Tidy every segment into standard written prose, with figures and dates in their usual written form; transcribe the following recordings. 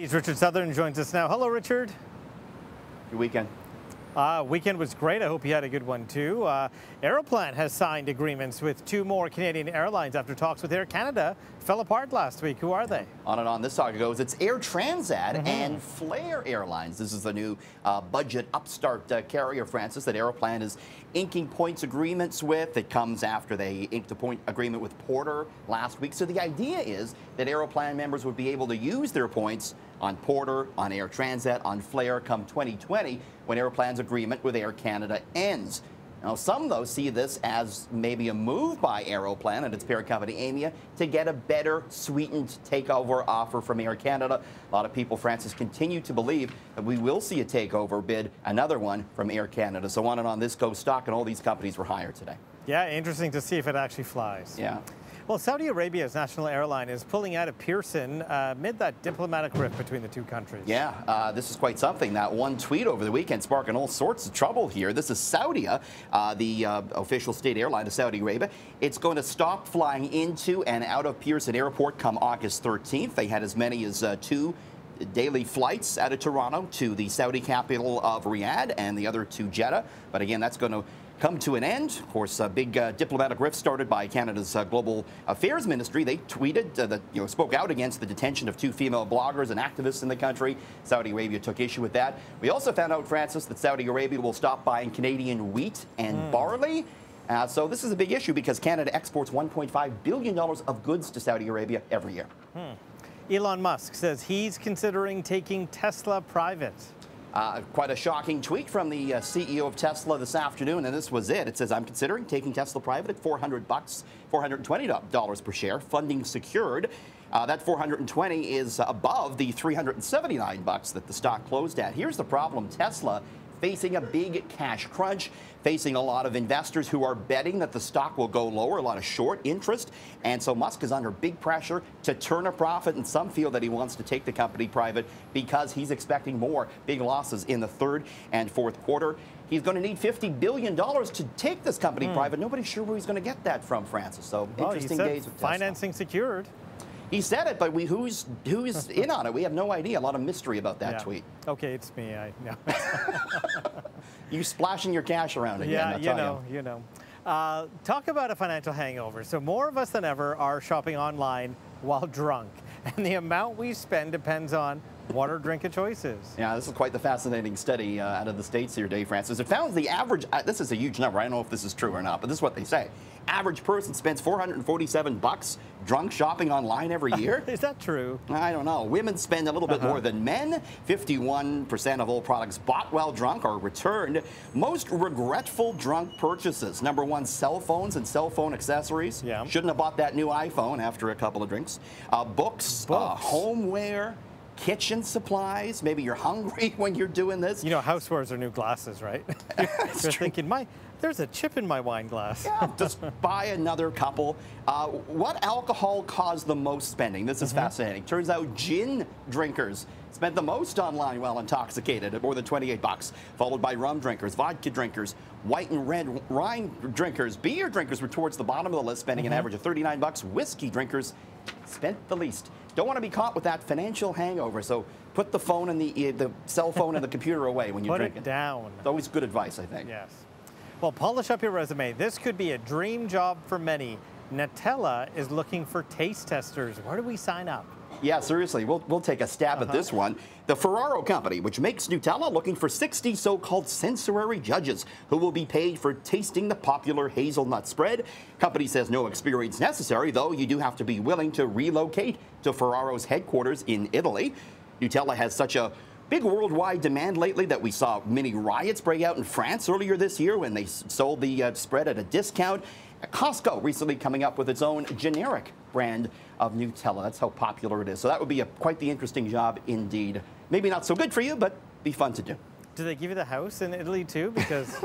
Richard Southern joins us now. Hello, Richard. Your weekend? Weekend was great. I hope you had a good one too. Aeroplan has signed agreements with 2 more Canadian airlines after talks with Air Canada fell apart last week. Who are they? On and on this saga goes. It's Air Transat and Flair Airlines. This is the new budget upstart carrier, Francis, that Aeroplan is inking points agreements with. It comes after they inked a point agreement with Porter last week. So the idea is that Aeroplan members would be able to use their points on Porter, on Air Transat, on Flair come 2020 when Aeroplan's agreement with Air Canada ends. Now, some, though, see this as maybe a move by Aeroplan and its parent company, Aimia, to get a better sweetened takeover offer from Air Canada. A lot of people, Francis, continue to believe that we will see a takeover bid, another one from Air Canada. So on and on this goes. Stock and all these companies were higher today. Yeah, interesting to see if it actually flies. Yeah. Well, Saudi Arabia's national airline is pulling out of Pearson amid that diplomatic rift between the two countries. Yeah, this is quite something. That one tweet over the weekend sparking all sorts of trouble here. This is Saudia, the official state airline of Saudi Arabia. It's going to stop flying into and out of Pearson Airport come August 13th. They had as many as 2 daily flights out of Toronto to the Saudi capital of Riyadh and the other to Jeddah. But again, that's going to come to an end. Of course, a big diplomatic rift started by Canada's Global Affairs Ministry. They tweeted that, spoke out against the detention of 2 female bloggers and activists in the country. Saudi Arabia took issue with that. We also found out, Francis, that Saudi Arabia will stop buying Canadian wheat and barley. So this is a big issue because Canada exports $1.5 billion of goods to Saudi Arabia every year. Elon Musk says he's considering taking Tesla private. Quite a shocking tweet from the CEO of Tesla this afternoon, and this was it. It says, I'm considering taking Tesla private at $400, $420 per share, funding secured. That $420 is above the $379 that the stock closed at. Here's the problem. Tesla facing a big cash crunch, facing a lot of investors who are betting that the stock will go lower, a lot of short interest. And so Musk is under big pressure to turn a profit, and some feel that he wants to take the company private because he's expecting more big losses in the 3rd and 4th quarter. He's going to need $50 billion to take this company private. Nobody's sure where he's going to get that from, Francis. So interesting days with Tesla. Financing secured. He said it, but who's in on it? We have no idea. A lot of mystery about that tweet. Okay, it's me. I know. You splashing your cash around again. Yeah, you know. Talk about a financial hangover. So more of us than ever are shopping online while drunk, and the amount we spend depends on what our drink of choice is. Yeah, this is quite the fascinating study out of the States here, Dave Francis. It found the average, this is a huge number, I don't know if this is true or not, but this is what they say. Average person spends $447 drunk shopping online every year. Is that true? I don't know. Women spend a little bit more than men. 51% of all products bought while drunk are returned. Most regretful drunk purchases. Number 1, cell phones and cell phone accessories. Yeah. Shouldn't have bought that new iPhone after a couple of drinks. Books. Homeware. Kitchen supplies. Maybe you're hungry when you're doing this. You know, housewares are new glasses, right? You're thinking, there's a chip in my wine glass. Yeah, just buy another couple. What alcohol caused the most spending? This is fascinating. Turns out gin drinkers spent the most online while intoxicated at more than $28, followed by rum drinkers, vodka drinkers, white and red wine drinkers. Beer drinkers were towards the bottom of the list, spending an average of $39. Whiskey drinkers spent the least. Don't want to be caught with that financial hangover, so put the phone and the cell phone and the computer away when you're drinking. Put it down. It's always good advice, I think. Yes. Well, polish up your resume. This could be a dream job for many. Nutella is looking for taste testers. Where do we sign up? Yeah, seriously, we'll take a stab at this one. The Ferraro company, which makes Nutella, looking for 60 so-called sensory judges who will be paid for tasting the popular hazelnut spread. Company says no experience necessary, though you do have to be willing to relocate to Ferraro's headquarters in Italy. Nutella has such a big worldwide demand lately that we saw many riots break out in France earlier this year when they sold the spread at a discount. Costco recently coming up with its own generic brand of Nutella. That's how popular it is. So that would be quite the interesting job indeed. Maybe not so good for you, but be fun to do. Do they give you the house in Italy too? Because,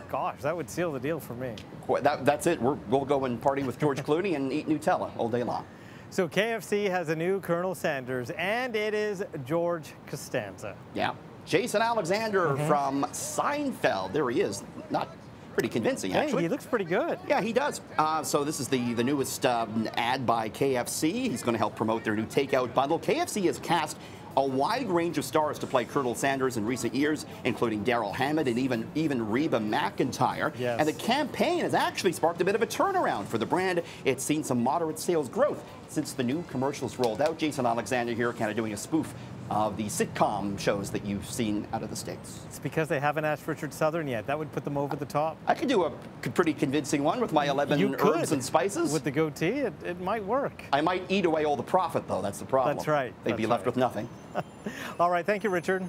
gosh, that would seal the deal for me. That's it. We'll go and party with George Clooney and eat Nutella all day long. So KFC has a new Colonel Sanders, and it is George Costanza. Yeah. Jason Alexander from Seinfeld. There he is. Not pretty convincing, actually. Hey, he looks pretty good. Yeah, he does. So this is the newest ad by KFC. He's going to help promote their new takeout bundle. KFC has cast a wide range of stars to play Colonel Sanders in recent years, including Daryl Hammond and even Reba McEntire. Yes. And the campaign has actually sparked a bit of a turnaround for the brand. It's seen some moderate sales growth since the new commercials rolled out. Jason Alexander here, kind of doing a spoof of the sitcom shows that you've seen out of the States. It's because they haven't asked Richard Southern yet. That would put them over the top. I could do a pretty convincing one with my 11 herbs and spices. With the goatee, it might work. I might eat away all the profit, though. That's the problem. That's right. They'd be left with nothing. All right. Thank you, Richard.